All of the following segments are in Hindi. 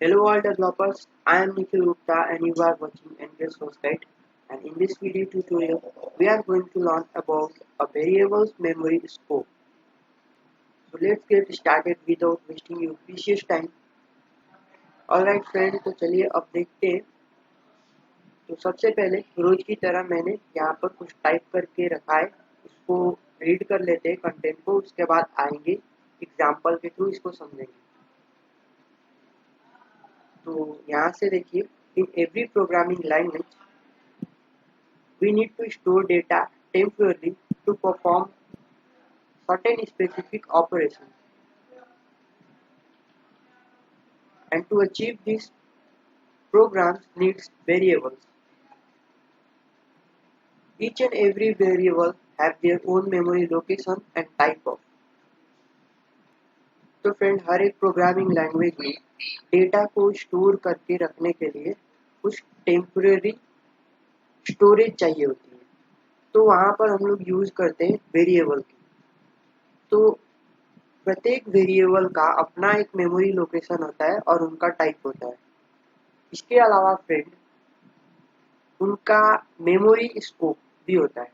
Hello all developers, I am Nikhil Gupta and you are watching Endless Source Guide, and in this video tutorial we are going to learn about a variable's memory scope. So let's get started without wasting your precious time. Alright friend, तो चलिए अब देखते हैं। तो सबसे पहले रोज की तरह मैंने यहाँ पर कुछ टाइप करके रखा है, उसको रीड कर लेते हैं कंटेंट को, उसके बाद आएंगे एग्जाम्पल के थ्रू इसको समझेंगे। तो यहाँ से देखिए, in every programming language we need to store data temporarily to perform certain specific operations, and to achieve this programs needs variables. Each and every variable have their own memory location and type of. तो फ्रेंड, हर एक प्रोग्रामिंग लैंग्वेज में डेटा को स्टोर करके रखने के लिए कुछ टेम्पररी स्टोरेज चाहिए होती है, तो वहाँ पर हम लोग यूज करते हैं वेरिएबल की। तो प्रत्येक वेरिएबल का अपना एक मेमोरी लोकेशन होता है और उनका टाइप होता है। इसके अलावा फ्रेंड, उनका मेमोरी स्कोप भी होता है,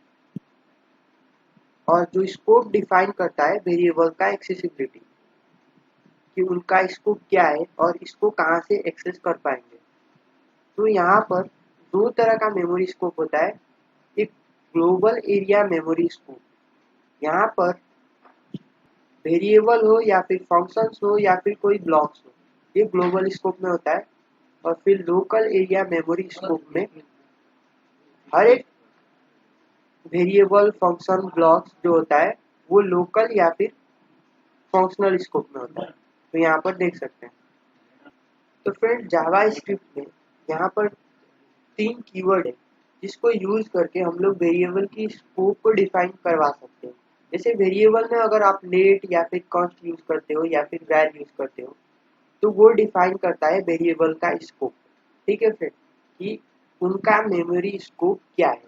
और जो स्कोप डिफाइन करता है वेरिएबल का एक्सेसिबिलिटी, कि उनका स्कोप क्या है और इसको कहाँ से एक्सेस कर पाएंगे। तो यहाँ पर दो तरह का मेमोरी स्कोप होता है। एक ग्लोबल एरिया मेमोरी स्कोप, यहाँ पर वेरिएबल हो या फिर फंक्शंस हो या फिर कोई ब्लॉक्स हो, ये ग्लोबल स्कोप में होता है। और फिर लोकल एरिया मेमोरी स्कोप में हर एक वेरिएबल फंक्शन ब्लॉक्स जो होता है वो लोकल या फिर फंक्शनल स्कोप में होता है। तो यहाँ पर देख सकते हैं। तो फ्रेंड, जावा स्क्रिप्ट में यहाँ पर 3 कीवर्ड है जिसको यूज करके हम लोग वेरिएबल की स्कोप को डिफाइन करवा सकते हैं। जैसे वेरिएबल में अगर आप लेट या फिर कॉन्स्ट यूज करते हो या फिर वैर यूज करते हो, तो वो डिफाइन करता है वेरिएबल का स्कोप। ठीक है फ्रेंड, कि उनका मेमोरी स्कोप क्या है।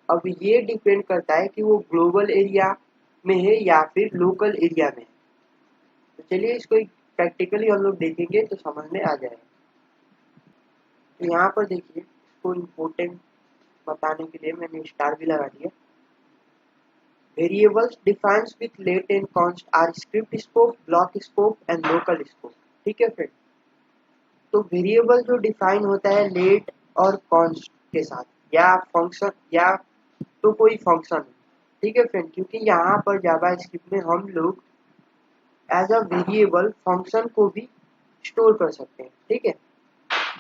अब ये डिपेंड करता है कि वो ग्लोबल एरिया में है या फिर लोकल एरिया में है। तो चलिए इसको प्रैक्टिकली हम लोग देखेंगे तो समझ में आ जाएगा। तो यहाँ पर देखिए, इसको इम्पोर्टेंट बताने के लिए मैंने स्टार भी लगा दिया। Variables defines with let and const are script scope, block scope and local scope. ठीक है फ्रेंड, तो वेरिएबल जो डिफाइन होता है लेट और कॉन्स्ट के साथ, या फंक्शन या तो कोई फंक्शन। ठीक है फ्रेंड, क्योंकि यहाँ पर जावा स्क्रिप्ट में हम लोग एज अ वेरिएबल फंक्शन को भी स्टोर कर सकते हैं। ठीक है,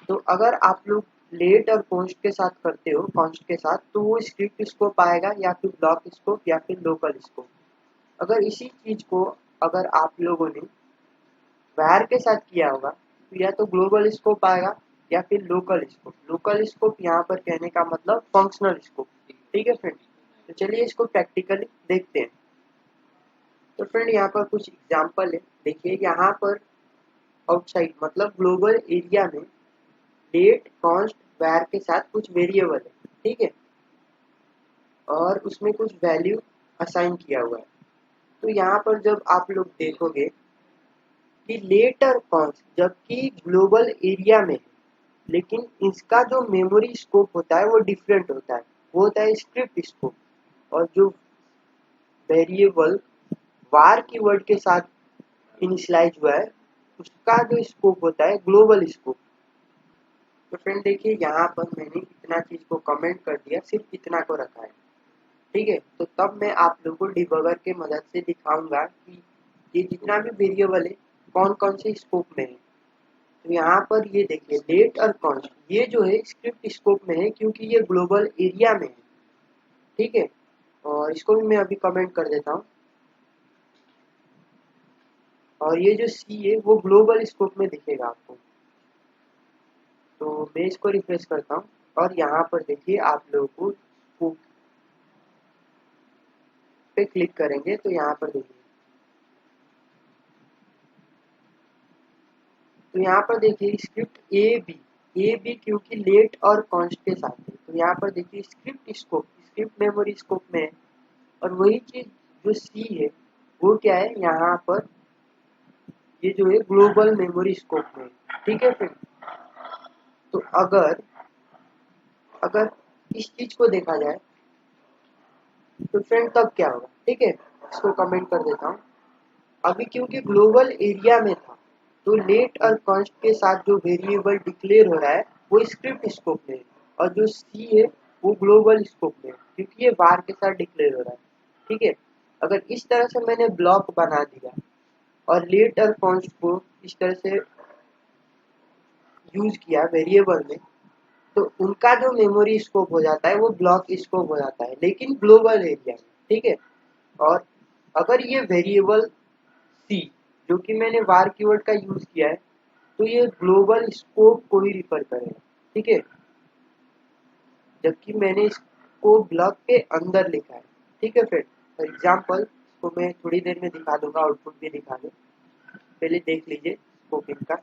तो अगर आप लोग लेट और कॉन्स्ट के साथ करते हो, कॉन्स्ट के साथ, तो वो स्क्रिप्ट स्कोप आएगा या फिर ब्लॉक स्कोप या फिर लोकल स्कोप। अगर इसी चीज को अगर आप लोगों ने वैर के साथ किया होगा तो या तो ग्लोबल स्कोप आएगा या फिर लोकल स्कोप। लोकल स्कोप यहाँ पर कहने का मतलब फंक्शनल स्कोप। ठीक है फ्रेंड, तो चलिए इसको प्रैक्टिकली देखते हैं। तो फ्रेंड, यहाँ पर कुछ एग्जांपल है। देखिए यहाँ पर आउटसाइड मतलब ग्लोबल एरिया में डेट कॉन्स्ट वैर के साथ कुछ वेरिएबल है। ठीक है, और उसमें कुछ वैल्यू असाइन किया हुआ है। तो यहाँ पर जब आप लोग देखोगे कि लेट और कॉन्स्ट जबकि ग्लोबल एरिया में है, लेकिन इसका जो मेमोरी स्कोप होता है वो डिफरेंट होता है, वो होता है स्क्रिप्ट स्कोप। और जो वेरिएबल वार कीवर्ड के साथ इनिशियलाइज हुआ है उसका जो स्कोप होता है ग्लोबल स्कोप। तो फ्रेंड देखिए, यहाँ पर मैंने इतना चीज को कमेंट कर दिया, सिर्फ इतना को रखा है। ठीक है, तो तब मैं आप लोगों को डिबगर के मदद से दिखाऊंगा कि ये जितना भी वेरिएबल है कौन कौन से स्कोप में है। तो यहाँ पर ये देखिए, लेट और कॉन्स्ट ये जो है स्क्रिप्ट स्कोप में है क्योंकि ये ग्लोबल एरिया में है। ठीक है, और इसको भी मैं अभी कमेंट कर देता हूँ। और ये जो सी है वो ग्लोबल स्कोप में दिखेगा आपको। तो मैं इसको रिफ्रेश करता हूँ और यहाँ पर देखिए आप लोगों को पे क्लिक करेंगे तो यहाँ पर देखिए, तो यहाँ पर देखिए स्क्रिप्ट ए बी क्योंकि लेट और कॉन्स्ट के साथ है। तो यहाँ पर देखिए script scope script memory scope में है। और वही चीज जो सी है वो क्या है, यहाँ पर ये जो है ग्लोबल मेमोरी स्कोप में है। ठीक है फ्रेंड। तो अगर अगर इस चीज को देखा जाए तो फ्रेंड तब क्या होगा, ठीक है, इसको कमेंट कर देता हूँ। अभी क्योंकि ग्लोबल एरिया में था तो लेट और कॉन्स्ट के साथ जो वेरिएबल डिक्लेयर हो रहा है वो स्क्रिप्ट स्कोप में है, और जो सी है वो ग्लोबल स्कोप में है क्योंकि ये var के साथ डिक्लेयर हो रहा है। ठीक है, अगर इस तरह से मैंने ब्लॉक बना दिया और लेट और कॉन्स्ट को इस तरह से यूज किया वेरिएबल में, तो उनका जो मेमोरी स्कोप हो जाता है वो ब्लॉक स्कोप हो जाता है, लेकिन ग्लोबल एरिया में। ठीक है, और अगर ये वेरिएबल सी जो कि मैंने var कीवर्ड का यूज किया है तो ये ग्लोबल स्कोप को ही रिफर करेगा। ठीक है, जबकि मैंने इसको ब्लॉक के अंदर लिखा है। ठीक है फ्रेंड, फॉर एग्जाम्पल इसको मैं थोड़ी देर में दिखा दूंगा, आउटपुट भी दिखा दूँ, पहले देख लीजिए स्कोपिंग का।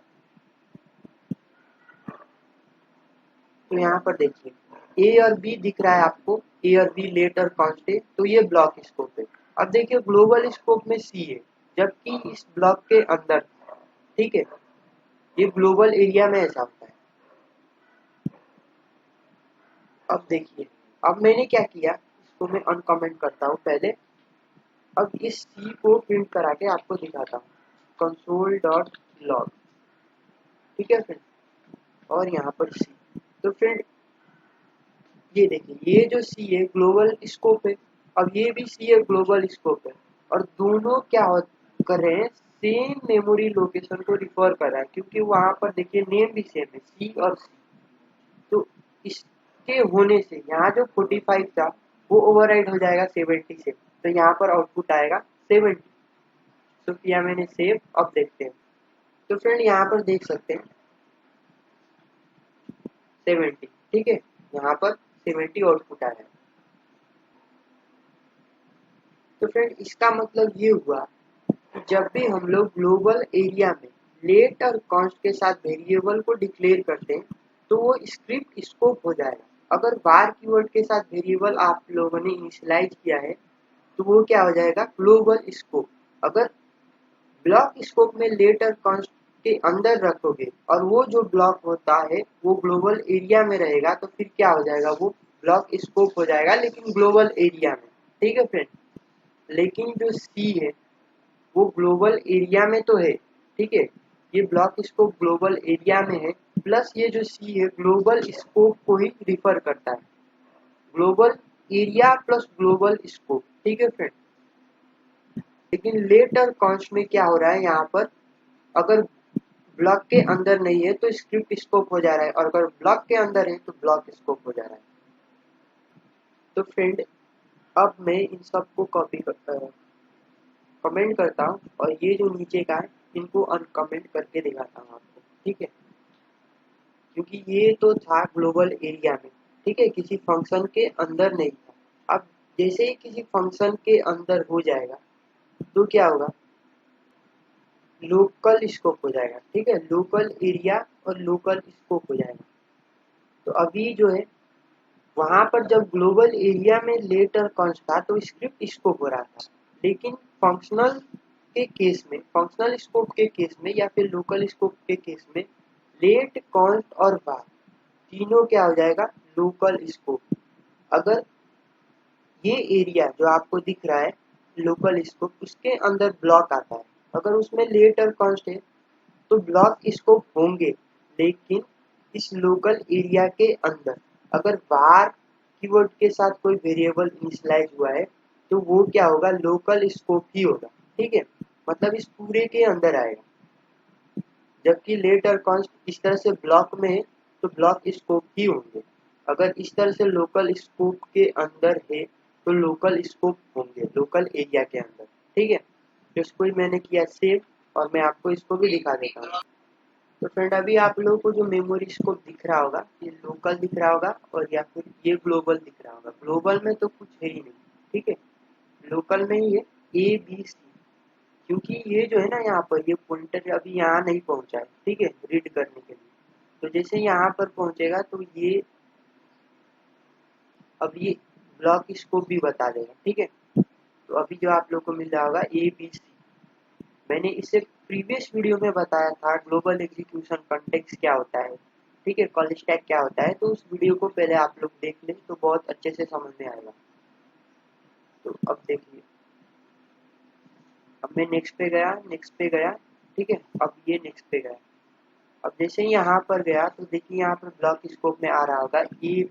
तो यहाँ पर देखिए ए और बी दिख रहा है आपको, ए और बी लेट और कॉन्स्ट है, तो ये ब्लॉक स्कोप है। अब देखिए ग्लोबल स्कोप में सी है जबकि इस ब्लॉक के अंदर। ठीक है, ये ग्लोबल एरिया में ऐसा होता है। अब देखिए, अब मैंने क्या किया, इसको मैं अनकमेंट करता हूँ पहले। अब इस सी को प्रिंट करा के आपको दिखाता हूँ, कंसोल डॉट लॉग। ठीक है फ्रेंड, और यहाँ पर सी। तो फ्रेंड ये देखिए, ये जो सी है ग्लोबल स्कोप है, अब ये भी सी है ग्लोबल स्कोप है, और दोनों क्या कर रहे हैं, सेम मेमोरी लोकेशन को रिफर कर रहा है क्योंकि वहां पर देखिए नेम भी सेम है, सी और सी। तो इसके होने से यहाँ जो 45 था वो ओवरराइड हो जाएगा 70 से, तो यहाँ पर आउटपुट आएगा 70। तो किया मैंने सेव, अब देखते हैं। तो फ्रेंड यहाँ पर देख सकते हैं 70। ठीक है, यहाँ पर 70 आउटपुट आया है। तो फ्रेंड इसका मतलब ये हुआ कि जब भी हम लोग ग्लोबल एरिया में लेट और कॉन्स्ट के साथ वेरिएबल को डिक्लेयर करते हैं तो वो स्क्रिप्ट स्कोप हो जाएगा। अगर var कीवर्ड के साथ वेरिएबल आप लोगों ने इनिशियलाइज किया है तो वो क्या हो जाएगा, ग्लोबल स्कोप। अगर ब्लॉक स्कोप में लेट और कॉन्स्ट के अंदर रखोगे और वो जो ब्लॉक होता है वो ग्लोबल एरिया में रहेगा तो फिर क्या हो जाएगा, वो ब्लॉक स्कोप हो जाएगा लेकिन ग्लोबल एरिया में। ठीक है फ्रेंड, लेकिन जो सी है वो ग्लोबल एरिया में तो है। ठीक है, ये ब्लॉक स्कोप ग्लोबल एरिया में है, प्लस ये जो सी है ग्लोबल स्कोप को ही रिफर करता है, global area plus global scope. ठीक है फ्रेंड, लेकिन लेट और कॉन्स्ट में क्या हो रहा है, यहाँ पर अगर ब्लॉक के अंदर नहीं है तो स्क्रिप्ट स्कोप हो जा रहा है, और अगर ब्लॉक के अंदर है तो ब्लॉक स्कोप हो जा रहा है। तो फ्रेंड अब मैं इन सबको कॉपी करता हूँ, कमेंट करता हूँ, और ये जो नीचे का है इनको अनकमेंट करके दिखाता हूँ आपको। ठीक है, क्योंकि ये तो था ग्लोबल एरिया में, ठीक है, किसी फंक्शन के अंदर नहीं था। अब जैसे ही किसी फंक्शन के अंदर हो जाएगा तो क्या होगा, लोकल स्कोप हो जाएगा। ठीक है, लोकल एरिया और लोकल स्कोप हो जाएगा। तो अभी जो है वहां पर जब ग्लोबल एरिया में लेट और कॉन्स्ट था तो स्क्रिप्ट स्कोप हो रहा था, लेकिन फंक्शनल के केस में, फंक्शनल स्कोप के केस में या फिर लोकल स्कोप के केस में लेट कॉन्स्ट और var तीनों क्या हो जाएगा, लोकल स्कोप। अगर ये एरिया जो आपको दिख रहा है लोकल स्कोप, उसके अंदर ब्लॉक आता है, अगर उसमें लेट और कॉन्स्ट है तो ब्लॉक स्कोप होंगे, लेकिन इस लोकल एरिया के अंदर अगर var कीवर्ड के साथ कोई वेरिएबल इनिशियलाइज हुआ है तो वो क्या होगा, लोकल स्कोप ही होगा। ठीक है, मतलब इस पूरे के अंदर आएगा, जबकि लेट और कॉन्स्ट इस तरह से ब्लॉक में है तो ब्लॉक स्कोप ही होंगे। अगर इस तरह से लोकल स्कोप के अंदर है तो लोकल स्कोप होंगे लोकल एरिया के अंदर। ठीक है, तो इसको ही मैंने किया सेव, और मैं आपको इसको भी दिखा देता हूँ। तो फ्रेंड अभी आप लोगों को जो मेमोरी स्कोप दिख रहा होगा ये लोकल दिख रहा होगा, और या फिर ये ग्लोबल दिख रहा होगा। ग्लोबल में तो कुछ है ही नहीं, ठीक है, लोकल में ही है ए बी सी, क्योंकि ये जो है ना यहाँ पर ये पॉइंटर अभी यहाँ नहीं पहुँचा है, ठीक है, रीड करने के लिए। तो जैसे यहाँ पर पहुँचेगा तो ये अब ये ब्लॉक स्कोप भी बता देगा। ठीक है, तो अभी जो आप लोग को मिल रहा होगा ए बी सी, मैंने इसे प्रीवियस वीडियो में बताया था ग्लोबल एग्जीक्यूशन कॉन्टेक्स्ट क्या होता है, ठीक है, कॉल स्टैक क्या होता है, तो उस वीडियो को पहले आप लोग देख लें तो बहुत अच्छे से समझ में आएगा। तो अब देखिए, अब मैं नेक्स्ट पे गया, ठीक है, अब ये नेक्स्ट पे गया। अब जैसे ही यहाँ पर गया तो देखिए यहाँ पर ब्लॉक स्कोप में आ रहा होगा ए बी,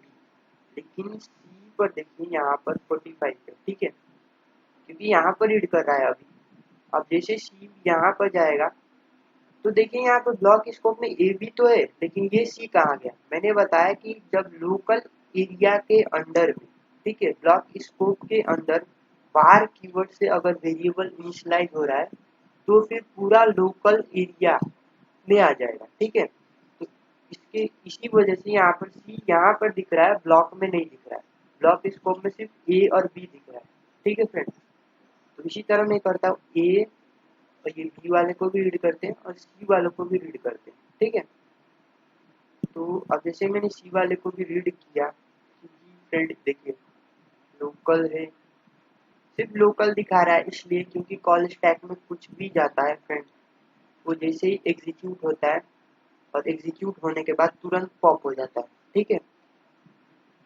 लेकिन सी पर देखिए यहाँ पर 45 है, ठीक है, क्योंकि यहाँ पर रीड कर रहा है अभी। अब जैसे सी यहाँ पर जाएगा तो देखिए यहाँ पर ब्लॉक स्कोप में ए बी तो है, लेकिन ये सी कहाँ गया। मैंने बताया कि जब लोकल एरिया के अंदर में, ठीक है, ब्लॉक स्कोप के अंदर बार कीवर्ड से अगर वेरिएबल इनिशियलाइज हो रहा है तो फिर पूरा लोकल एरिया में आ जाएगा, ठीक है। तो इसके इसी वजह से यहाँ पर सी यहाँ पर दिख रहा है, ब्लॉक में नहीं दिख रहा है। ब्लॉक स्कोप में सिर्फ ए और बी दिख रहा है, ठीक है फ्रेंड्स। तो इसी तरह मैं करता हूँ, ए और ये बी वाले को भी रीड करते हैं और सी वालों को भी रीड करते हैं, ठीक है। तो अब जैसे मैंने सी वाले को भी रीड किया, क्योंकि फ्रेंड देखिए लोकल है, सिर्फ लोकल दिखा रहा है इसलिए क्योंकि कॉल स्टैक में कुछ भी जाता है फ्रेंड, वो जैसे ही एग्जीक्यूट होता है और एग्जीक्यूट होने के बाद तुरंत पॉप हो जाता है, ठीक है।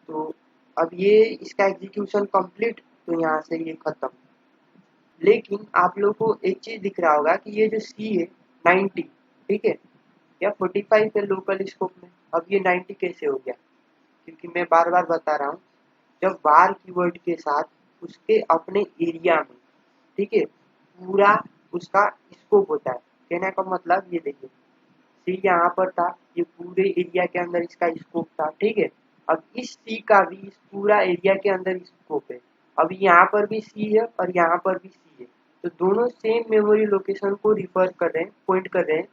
तो अब ये इसका एग्जीक्यूशन कंप्लीट, तो यहाँ से ये खत्म। लेकिन आप लोग को एक चीज दिख रहा होगा कि ये जो सी है 90, ठीक है, या 45 है लोकल स्कोप में। अब ये 90 कैसे हो गया, क्योंकि मैं बार बार बता रहा हूँ, जब बार कीवर्ड के साथ उसके अपने एरिया में, ठीक है, पूरा उसका स्कोप होता है। कहने का मतलब ये देखिए, सी यहाँ पर था, ये पूरे एरिया के अंदर इसका स्कोप था, ठीक है। अब इस सी का भी इस पूरा एरिया के अंदर स्कोप है। अब यहाँ पर भी सी है और यहाँ पर भी सी है, तो दोनों सेम मेमोरी लोकेशन को रिफर कर रहे हैं, पॉइंट कर रहे हैं।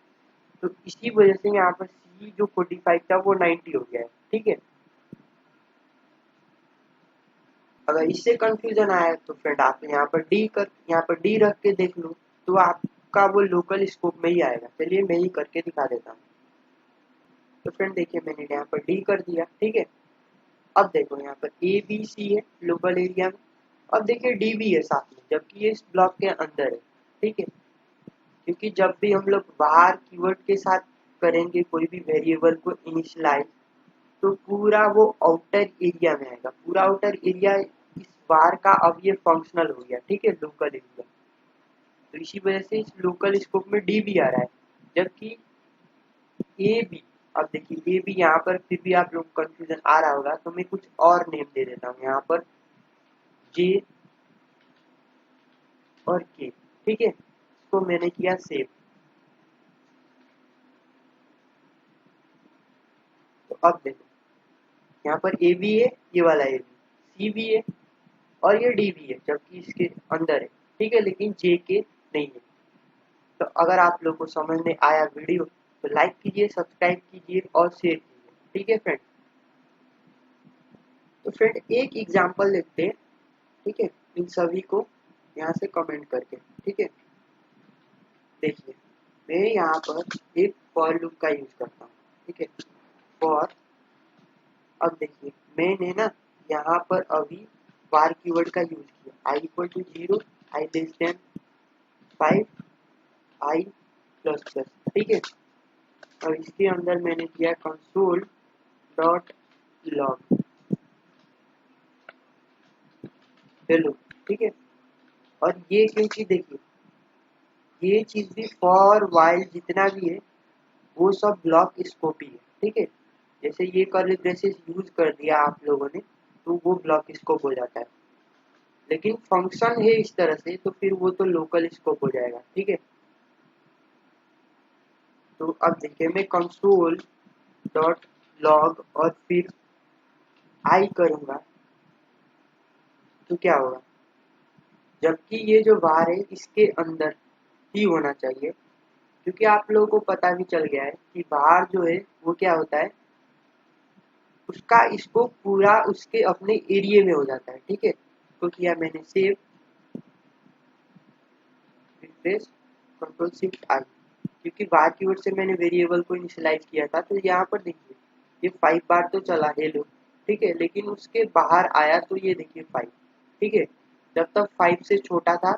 तो इसी वजह से यहाँ पर सी जो 45 था वो 90 हो गया है, ठीक है। अगर इससे कंफ्यूजन आया तो फ्रेंड आप यहाँ पर डी रख के देख लो, तो आपका वो लोकल स्कोप में ही आएगा। चलिए मैं ही करके दिखा देता हूँ। तो फ्रेंड देखिए मैंने यहाँ पर डी कर दिया, ठीक है। अब देखो यहाँ पर ए बी सी है लोकल एरिया में, अब देखिए डी भी है साथ में, जबकि ये इस ब्लॉक के अंदर है, ठीक है। क्योंकि जब भी हम लोग बाहर कीवर्ड के साथ करेंगे कोई भी वेरिएबल को इनिशियलाइज, तो पूरा वो आउटर एरिया में आएगा। पूरा आउटर एरिया इस बार का अब ये फंक्शनल हो गया, ठीक है, लोकल एरिया। तो इसी वजह से इस लोकल स्कोप में डी भी आ रहा है, जबकि ए बी, अब देखिए ए बी यहाँ पर फिर भी आप लोग कंफ्यूजन आ रहा होगा, तो मैं कुछ और नेम दे देता हूँ यहाँ पर जे और के, ठीक है। इसको मैंने किया सेव। तो अब देखो यहाँ पर ए बी है, ये वाला ए बी, सी भी है और ये डी भी है, जबकि इसके अंदर है, ठीक है, लेकिन जे के नहीं है। तो अगर आप लोग को समझ में आया वीडियो तो लाइक कीजिए, सब्सक्राइब कीजिए और शेयर कीजिए, ठीक है फ्रेंड। तो फ्रेंड एक एग्जांपल देखते हैं, ठीक है, इन सभी को यहाँ से कमेंट करके, ठीक है। देखिए मैं यहाँ पर एक फॉर लूप का यूज करता हूँ, ठीक है, फॉर। अब देखिए मैंने ना यहाँ पर अभी बार कीवर्ड का यूज किया, i equal to 0, i less than 5, i plus plus, ठीक है। और इसके अंदर मैंने किया कंसोल डॉट लॉग हेलो, ठीक है। और ये क्योंकि देखिए ये चीज भी फॉर वाइल जितना भी है वो सब ब्लॉक स्कोप ही है, ठीक है। जैसे ये कर्ली ब्रेसेस यूज कर दिया आप लोगों ने तो वो ब्लॉक स्कोप हो जाता है, लेकिन फंक्शन है इस तरह से तो फिर वो तो लोकल स्कोप हो जाएगा, ठीक है। तो अब देखिए मैं कंसोल डॉट लॉग और फिर आई करूंगा तो क्या होगा, जबकि ये जो बार है इसके अंदर ही होना चाहिए, क्योंकि आप लोगों को पता भी चल गया है कि बाहर जो है वो क्या होता है, उसका स्कोप पूरा उसके अपने एरिया में हो जाता है, ठीक है। तो किया मैंने सेव, रिफ्रेश, कंट्रोल शिफ्ट आई, क्योंकि बाहर की ओर से मैंने वेरिएबल को इनिशियलाइज किया था। तो यहाँ पर देखिए ये 5 बार तो चला हेलो, ठीक है, लेकिन उसके बाहर आया तो ये देखिए 5, ठीक है। जब तक 5 से छोटा था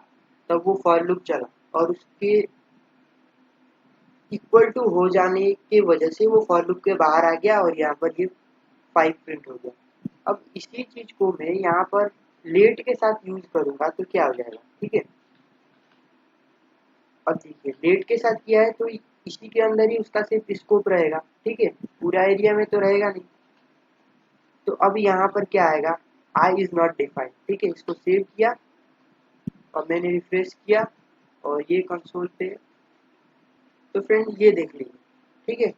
तब वो फॉर लूप चला और उसके इक्वल टू हो जाने के वजह से वो फॉर लूप के बाहर आ गया और यहाँ पर ये 5 प्रिंट हो गया। अब इसी चीज को मैं यहाँ पर लेट के साथ यूज करूंगा तो क्या हो जाएगा, ठीक है। अब देखिए लेट के साथ किया है तो इसी के अंदर ही उसका सिर्फ स्कोप रहेगा, ठीक है, पूरा एरिया में तो रहेगा नहीं। तो अब यहाँ पर क्या आएगा, आई इज नॉट डिफाइंड, ठीक है। इसको सेव किया और मैंने रिफ्रेश किया और ये कंसोल पे, तो फ्रेंड ये देख लीजिए, ठीक है,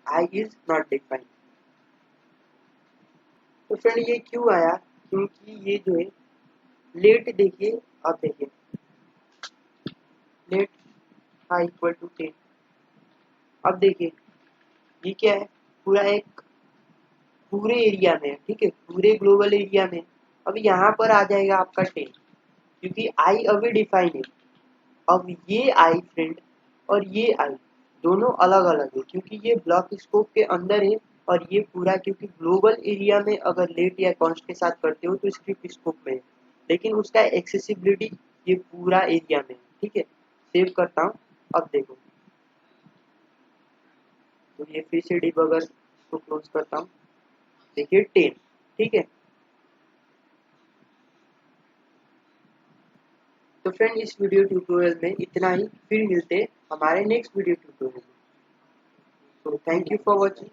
आई इज नॉट डिफाइंड। तो फ्रेंड ये क्यों आया, क्योंकि ये जो है लेट, देखिए अब देखिए लेट आई इक्वल टू 10। अब देखिए ये क्या है, पूरा एक पूरे एरिया में, ठीक है, पूरे ग्लोबल एरिया में। अब यहाँ पर आ जाएगा आपका 10 क्योंकि आई अभी डिफाइन है। अब ये आई फ्रेंड और ये आई दोनों अलग अलग है क्योंकि ये ब्लॉक स्कोप के अंदर है और ये पूरा, क्योंकि ग्लोबल एरिया में अगर लेट या कॉन्स्ट के साथ करते हो तो स्क्रिप्ट स्कोप में है, लेकिन उसका एक्सेसिबिलिटी ये पूरा एरिया में है, ठीक है। सेव करता हूँ, अब देखो तो ये फिर से डिबगर को क्लोज करता हूँ, देखिए 10, ठीक है। तो फ्रेंड इस वीडियो ट्यूटोरियल में इतना ही, फिर मिलते हैं हमारे नेक्स्ट वीडियो ट्यूटोरियल में। तो थैंक यू फॉर वॉचिंग।